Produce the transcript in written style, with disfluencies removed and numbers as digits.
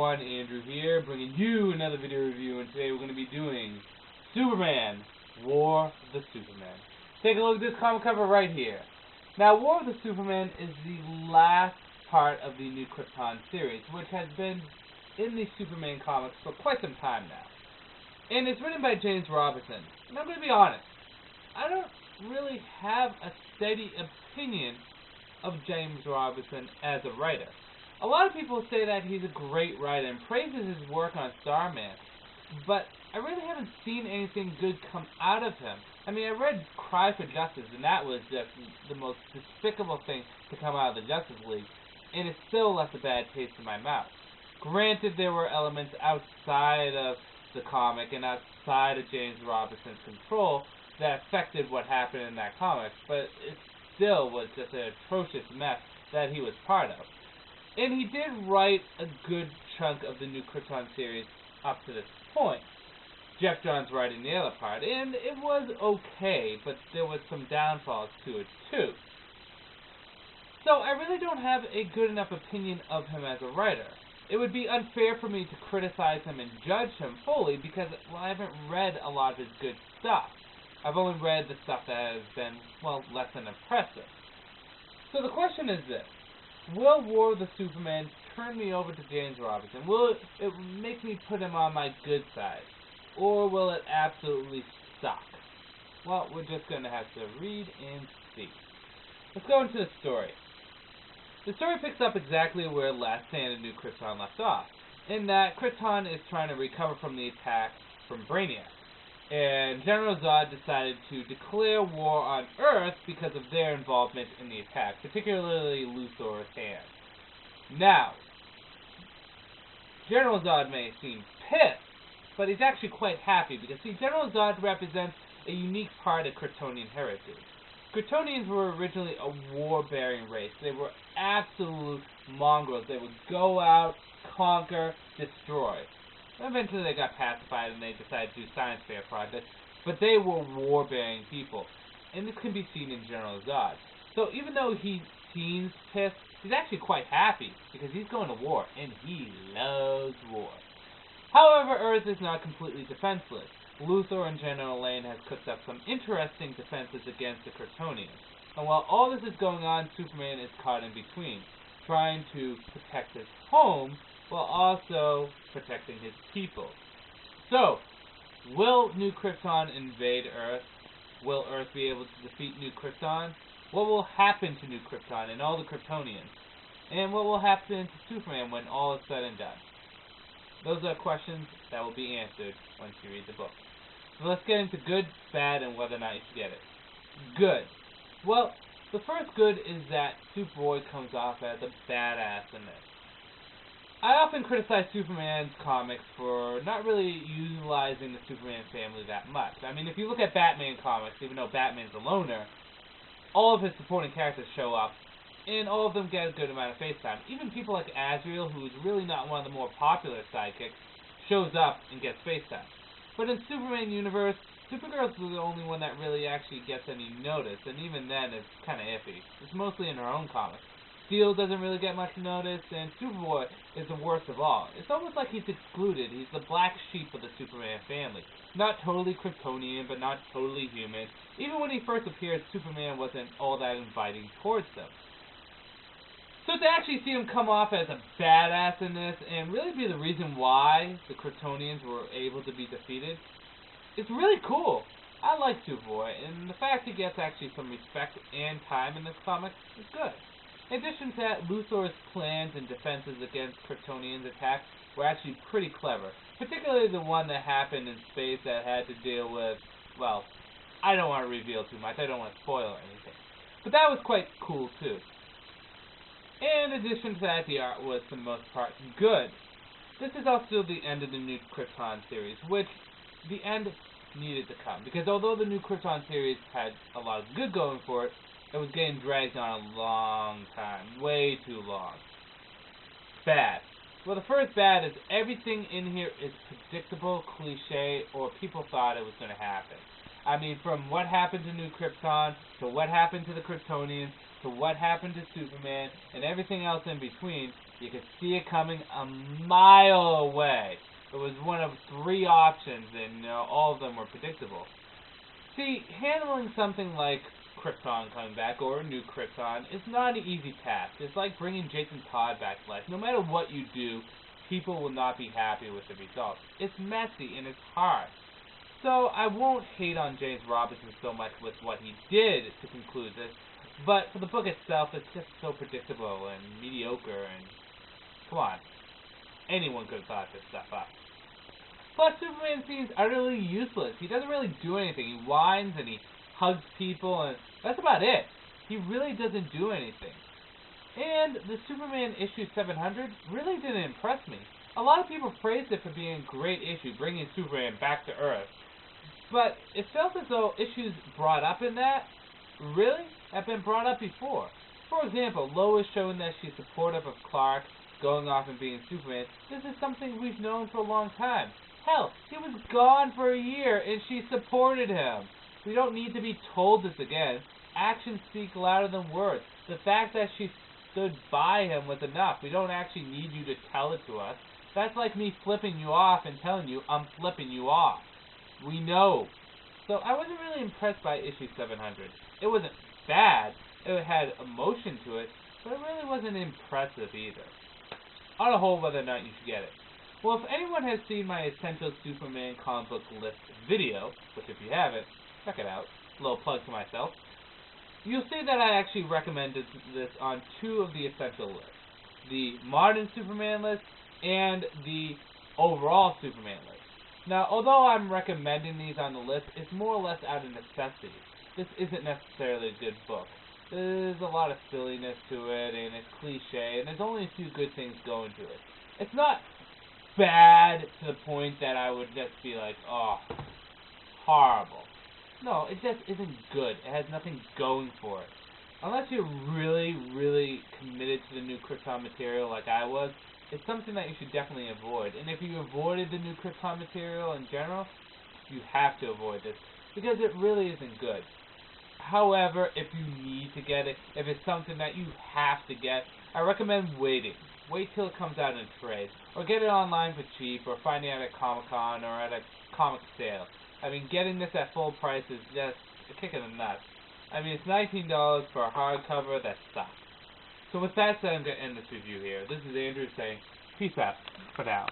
everyone, Andrew here, bringing you another video review, and today we're going to be doing Superman, War of the Supermen. Take a look at this comic cover right here. Now, War of the Supermen is the last part of the New Krypton series, which has been in the Superman comics for quite some time now. And it's written by James Robinson. And I'm going to be honest, I don't really have a steady opinion of James Robinson as a writer. A lot of people say that he's a great writer and praises his work on Starman, but I really haven't seen anything good come out of him. I mean, I read Cry for Justice, and that was just the most despicable thing to come out of the Justice League, and it still left a bad taste in my mouth. Granted, there were elements outside of the comic and outside of James Robinson's control that affected what happened in that comic, but it still was just an atrocious mess that he was part of. And he did write a good chunk of the New Krypton series up to this point. Jeff Johns writing the other part, and it was okay, but there was some downfalls to it too. So I really don't have a good enough opinion of him as a writer. It would be unfair for me to criticize him and judge him fully because, well, I haven't read a lot of his good stuff. I've only read the stuff that has been, well, less than impressive. So the question is this. Will War of the Supermen turn me over to James Robinson? Will it make me put him on my good side? Or will it absolutely suck? Well, we're just going to have to read and see. Let's go into the story. The story picks up exactly where Last Stand of New Krypton left off, in that Krypton is trying to recover from the attack from Brainiac. And General Zod decided to declare war on Earth because of their involvement in the attack, particularly Luthor's hand. Now, General Zod may seem pissed, but he's actually quite happy because, see, General Zod represents a unique part of Kryptonian heritage. Kryptonians were originally a war-bearing race. They were absolute mongrels. They would go out, conquer, destroy. Eventually they got pacified and they decided to do science fair projects, but they were war-bearing people, and this can be seen in General Zod. So even though he seems pissed, he's actually quite happy, because he's going to war, and he loves war. However, Earth is not completely defenseless. Luthor and General Lane has cooked up some interesting defenses against the Kryptonians. And while all this is going on, Superman is caught in between, trying to protect his home, while also protecting his people. So, will New Krypton invade Earth? Will Earth be able to defeat New Krypton? What will happen to New Krypton and all the Kryptonians? And what will happen to Superman when all is said and done? Those are questions that will be answered once you read the book. So let's get into good, bad, and whether or not you should get it. Good. Well, the first good is that Superboy comes off as a badass in this. I often criticize Superman's comics for not really utilizing the Superman family that much. I mean, if you look at Batman comics, even though Batman's a loner, all of his supporting characters show up, and all of them get a good amount of face time. Even people like Azrael, who is really not one of the more popular sidekicks, shows up and gets face time. But in Superman universe, Supergirl's the only one that really actually gets any notice, and even then it's kind of iffy. It's mostly in her own comics. Steel doesn't really get much notice, and Superboy is the worst of all. It's almost like he's excluded. He's the black sheep of the Superman family. Not totally Kryptonian, but not totally human. Even when he first appeared, Superman wasn't all that inviting towards him. So to actually see him come off as a badass in this, and really be the reason why the Kryptonians were able to be defeated, it's really cool. I like Superboy, and the fact he gets actually some respect and time in this comic is good. In addition to that, Luthor's plans and defenses against Kryptonians' attacks were actually pretty clever, particularly the one that happened in space that had to deal with, well, I don't want to reveal too much, I don't want to spoil anything. But that was quite cool too. In addition to that, the art was, for the most part, good. This is also the end of the New Krypton series, which the end needed to come, because although the New Krypton series had a lot of good going for it, it was getting dragged on a long time. Way too long. Bad. Well, the first bad is everything in here is predictable, cliche, or people thought it was going to happen. I mean, from what happened to New Krypton, to what happened to the Kryptonians, to what happened to Superman and everything else in between, you could see it coming a mile away. It was one of 3 options, and all of them were predictable. See, handling something like Krypton coming back, or a new Krypton, is not an easy task. It's like bringing Jason Todd back to life. No matter what you do, people will not be happy with the results. It's messy and it's hard. So I won't hate on James Robinson so much with what he did to conclude this, but for the book itself, it's just so predictable and mediocre, and come on, anyone could have thought this stuff up. Plus, Superman seems utterly useless. He doesn't really do anything. He whines and he hugs people, and that's about it. He really doesn't do anything. And the Superman issue 700 really didn't impress me. A lot of people praised it for being a great issue, bringing Superman back to Earth. But it felt as though issues brought up in that really have been brought up before. For example, Lois showing that she's supportive of Clark going off and being Superman. This is something we've known for a long time. Hell, he was gone for a year and she supported him. We don't need to be told this again. Actions speak louder than words. The fact that she stood by him was enough. We don't actually need you to tell it to us. That's like me flipping you off and telling you I'm flipping you off. We know. So I wasn't really impressed by issue 700. It wasn't bad. It had emotion to it, but it really wasn't impressive either. On a whole, whether or not you should get it. Well, if anyone has seen my Essential Superman comic book list video, which if you haven't, check it out. A little plug to myself. You'll see that I actually recommended this on 2 of the essential lists. The Modern Superman list and the overall Superman list. Now, although I'm recommending these on the list, it's more or less out of necessity. This isn't necessarily a good book. There's a lot of silliness to it, and it's cliche, and there's only a few good things going to it. It's not bad to the point that I would just be like, oh, horrible. No, it just isn't good. It has nothing going for it. Unless you're really, really committed to the new Krypton material like I was, it's something that you should definitely avoid. And if you avoided the new Krypton material in general, you have to avoid this, because it really isn't good. However, if you need to get it, if it's something that you have to get, I recommend waiting. Wait till it comes out in trade, or get it online for cheap, or find it at a Comic-Con or at a comic sale. I mean, getting this at full price is just a kick in the nuts. I mean, it's $19 for a hardcover that sucks. So with that said, I'm going to end this review here. This is Andrew saying, peace out for now.